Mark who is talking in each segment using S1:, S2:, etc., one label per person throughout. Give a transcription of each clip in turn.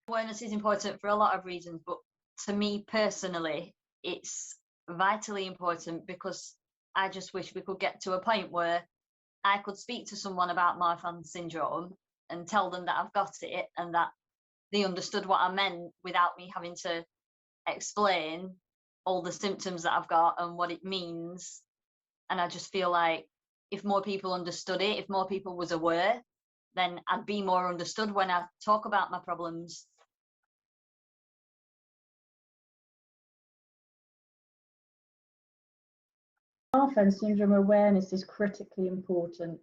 S1: Awareness is important for a lot of reasons, but to me personally, it's vitally important because I just wish we could get to a point where I could speak to someone about Marfan syndrome and tell them that I've got it and that they understood what I meant without me having to explain all the symptoms that I've got and what it means. And I just feel like if more people understood it, if more people was aware, then I'd be more understood when I talk about my problems.
S2: Marfan syndrome awareness is critically important,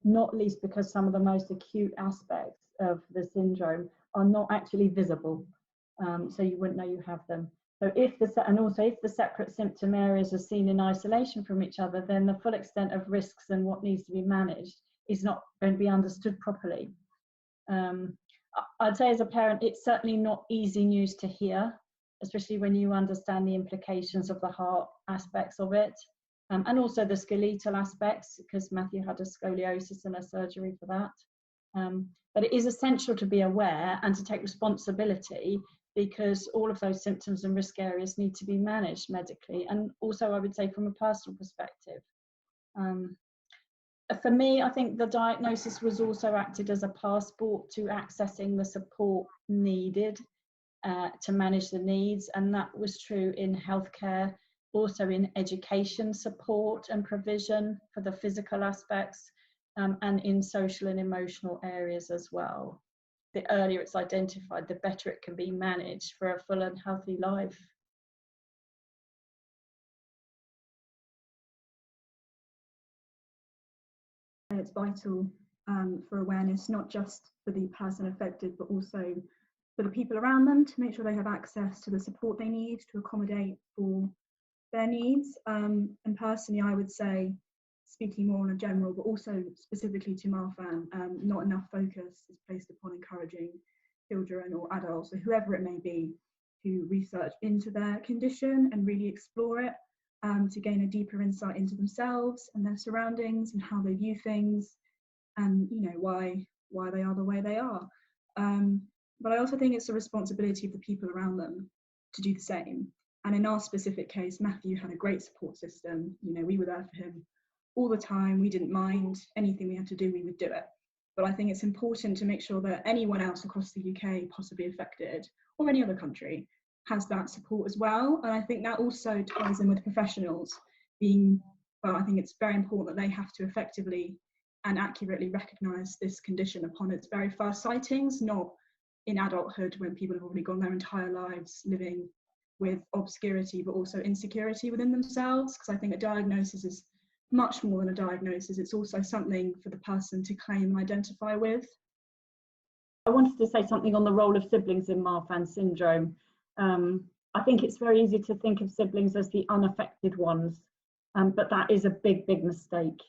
S2: not least because some of the most acute aspects of the syndrome are not actually visible, so you wouldn't know you have them. So if the separate symptom areas are seen in isolation from each other, then the full extent of risks and what needs to be managed is not going to be understood properly. I'd say as a parent, it's certainly not easy news to hear, especially when you understand the implications of the heart aspects of it. And also the skeletal aspects, because Matthew had a scoliosis and a surgery for that. But it is essential to be aware and to take responsibility, because all of those symptoms and risk areas need to be managed medically, and also I would say from a personal perspective. For me, I think the diagnosis was also acted as a passport to accessing the support needed to manage the needs, and that was true in healthcare, also in education support and provision for the physical aspects, and in social and emotional areas as well. The earlier it's identified, the better it can be managed for a full and healthy life.
S3: It's vital for awareness, not just for the person affected, but also for the people around them, to make sure they have access to the support they need to accommodate for their needs. And personally, I would say, speaking more on a general, but also specifically to Marfan, not enough focus is placed upon encouraging children or adults, or whoever it may be, to research into their condition and really explore it, to gain a deeper insight into themselves and their surroundings and how they view things, and why they are the way they are. But I also think it's a responsibility of the people around them to do the same. And in our specific case, Matthew had a great support system. We were there for him all the time. We didn't mind anything we had to do, we would do it. But I think it's important to make sure that anyone else across the UK possibly affected, or any other country, has that support as well. And I think that also ties in with professionals I think it's very important that they have to effectively and accurately recognise this condition upon its very first sightings, not in adulthood when people have already gone their entire lives living with obscurity but also insecurity within themselves. Because I think a diagnosis is much more than a diagnosis. It's also something for the person to claim and identify with.
S2: I wanted to say something on the role of siblings in Marfan syndrome. I think it's very easy to think of siblings as the unaffected ones, but that is a big mistake.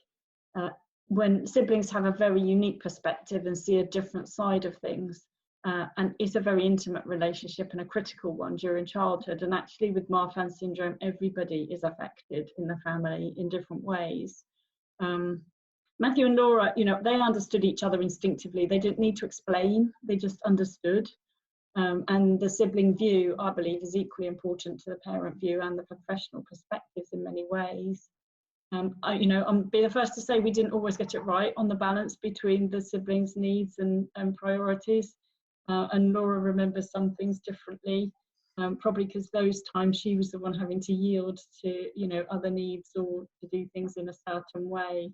S2: When siblings have a very unique perspective and see a different side of things, and it's a very intimate relationship and a critical one during childhood. And actually with Marfan syndrome, everybody is affected in the family in different ways. Matthew and Laura, they understood each other instinctively. They didn't need to explain, they just understood. And the sibling view, I believe, is equally important to the parent view and the professional perspectives in many ways. I'm be the first to say we didn't always get it right on the balance between the siblings' needs and priorities. And Laura remembers some things differently, probably because those times she was the one having to yield to, other needs or to do things in a certain way.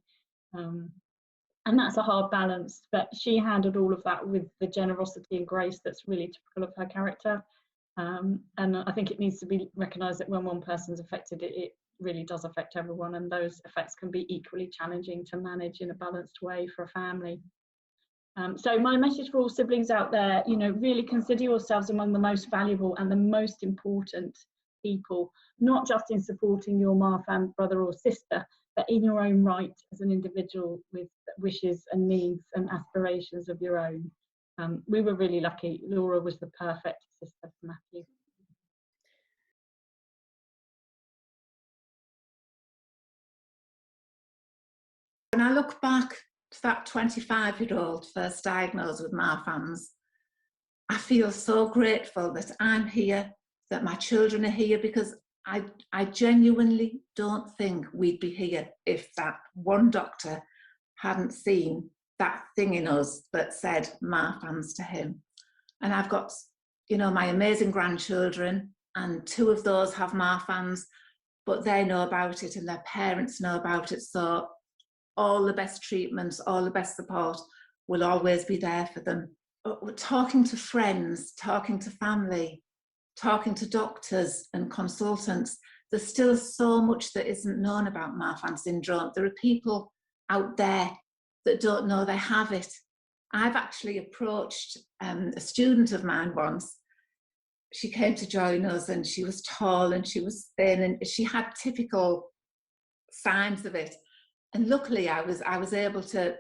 S2: And that's a hard balance, but she handled all of that with the generosity and grace that's really typical of her character. And I think it needs to be recognised that when one person's affected, it really does affect everyone, and those effects can be equally challenging to manage in a balanced way for a family. So my message for all siblings out there, really consider yourselves among the most valuable and the most important people, not just in supporting your Marfan brother or sister, but in your own right as an individual with wishes and needs and aspirations of your own. We were really lucky. Laura was the perfect sister for Matthew.
S4: When I look back to that 25-year-old first diagnosed with Marfan's, I feel so grateful that I'm here, that my children are here, because I genuinely don't think we'd be here if that one doctor hadn't seen that thing in us that said Marfan's to him. And I've got, you know, my amazing grandchildren, and 2 of those have Marfan's, but they know about it and their parents know about it. So all the best treatments, all the best support will always be there for them. But talking to friends, talking to family, talking to doctors and consultants, there's still so much that isn't known about Marfan syndrome. There are people out there that don't know they have it. I've actually approached a student of mine once. She came to join us and she was tall and she was thin and she had typical signs of it. And luckily I was able to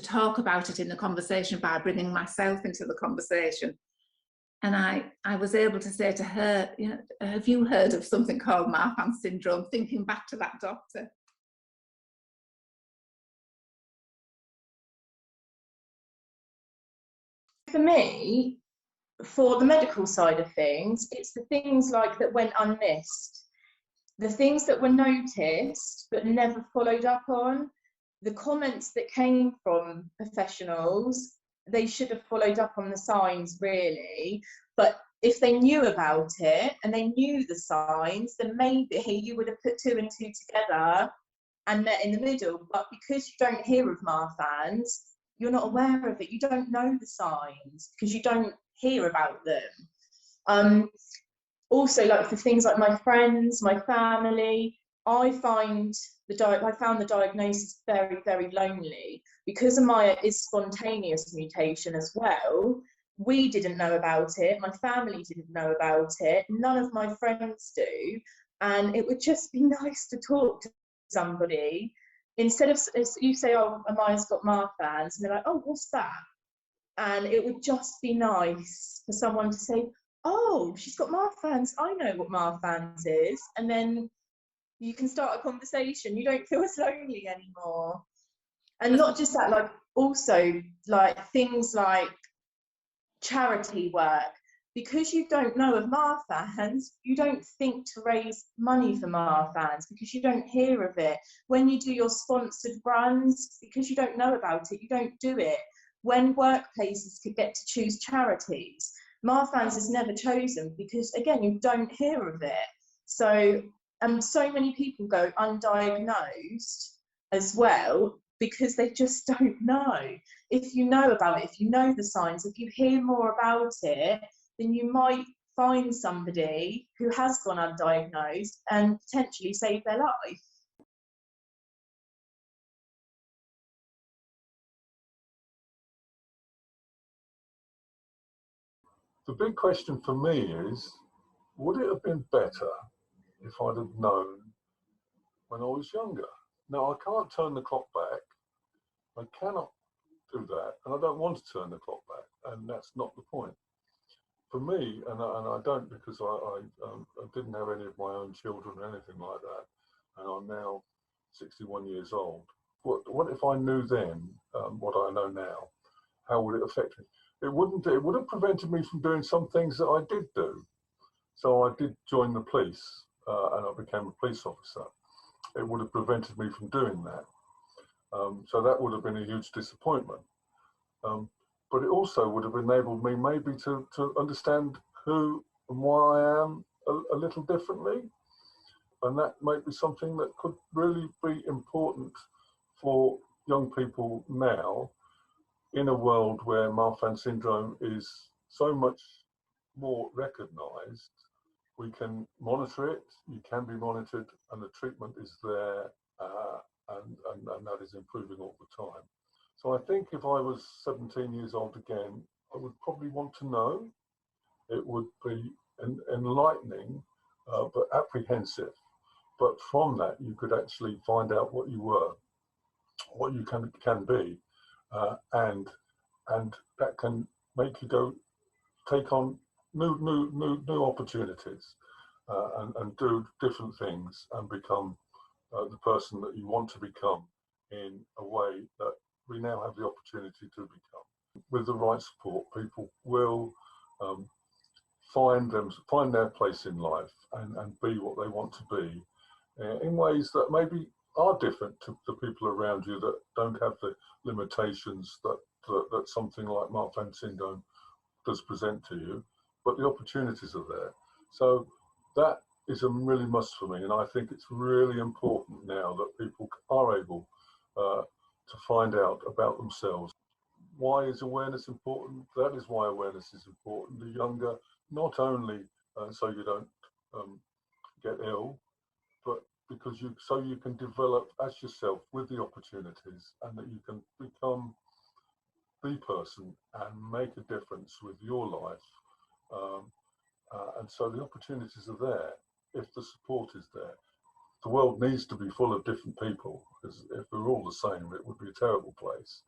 S4: talk about it in the conversation by bringing myself into the conversation. And I was able to say to her, you know, have you heard of something called Marfan syndrome? Thinking back to that doctor.
S5: For me, for the medical side of things, it's the things like that went unmissed, the things that were noticed but never followed up on, the comments that came from professionals. They should have followed up on the signs, really. But if they knew about it and they knew the signs, then maybe you would have put 2 and 2 together and met in the middle. But because you don't hear of Marfan's, you're not aware of it. You don't know the signs because you don't hear about them. Also, like for things like my friends, my family, I found the diagnosis very, very lonely because of my spontaneous mutation as well. We didn't know about it. My family didn't know about it. None of my friends do. And it would just be nice to talk to somebody instead of, as you say, oh, Amaya's got Marfan's, and they're like, oh, what's that? And it would just be nice for someone to say, oh, she's got Marfan's. I know what Marfan's is. And then you can start a conversation. You don't feel as lonely anymore. And not just that, like also like things like charity work. Because you don't know of Marfan's, you don't think to raise money for Marfan's because you don't hear of it. When you do your sponsored runs, because you don't know about it, you don't do it. When workplaces could get to choose charities, Marfan's is never chosen because, again, you don't hear of it. So many people go undiagnosed as well because they just don't know. If you know about it, if you know the signs, if you hear more about it, then you might find somebody who has gone undiagnosed and potentially save their life.
S6: The big question for me is, would it have been better if I'd have known when I was younger? Now, I can't turn the clock back. I cannot do that, and I don't want to turn the clock back, and that's not the point. For me, and I don't, because I didn't have any of my own children or anything like that, and I'm now 61 years old. What if I knew then what I know now? How would it affect me? It wouldn't. It would have prevented me from doing some things that I did do. So I did join the police, and I became a police officer. It would have prevented me from doing that. So that would have been a huge disappointment. But it also would have enabled me maybe to understand who and why I am a little differently. And that might be something that could really be important for young people now in a world where Marfan syndrome is so much more recognised. We can monitor it, you can be monitored, and the treatment is there, and that is improving all the time. So I think if I was 17 years old again, I would probably want to know. It would be enlightening, but apprehensive. But from that, you could actually find out what you were, what you can be, and that can make you go take on new opportunities, and do different things and become the person that you want to become in a way that we now have the opportunity to become. with the right support, people will find their place in life and be what they want to be in ways that maybe are different to the people around you that don't have the limitations that something like Marfan syndrome does present to you, but the opportunities are there. So that is a really must for me, and I think it's really important now that people are able to find out about themselves. Why is awareness important? That is why awareness is important. The younger, not only so you don't get ill, but because you can develop as yourself with the opportunities, and that you can become the person and make a difference with your life. And so the opportunities are there if the support is there. The world needs to be full of different people, because if we're all the same, it would be a terrible place.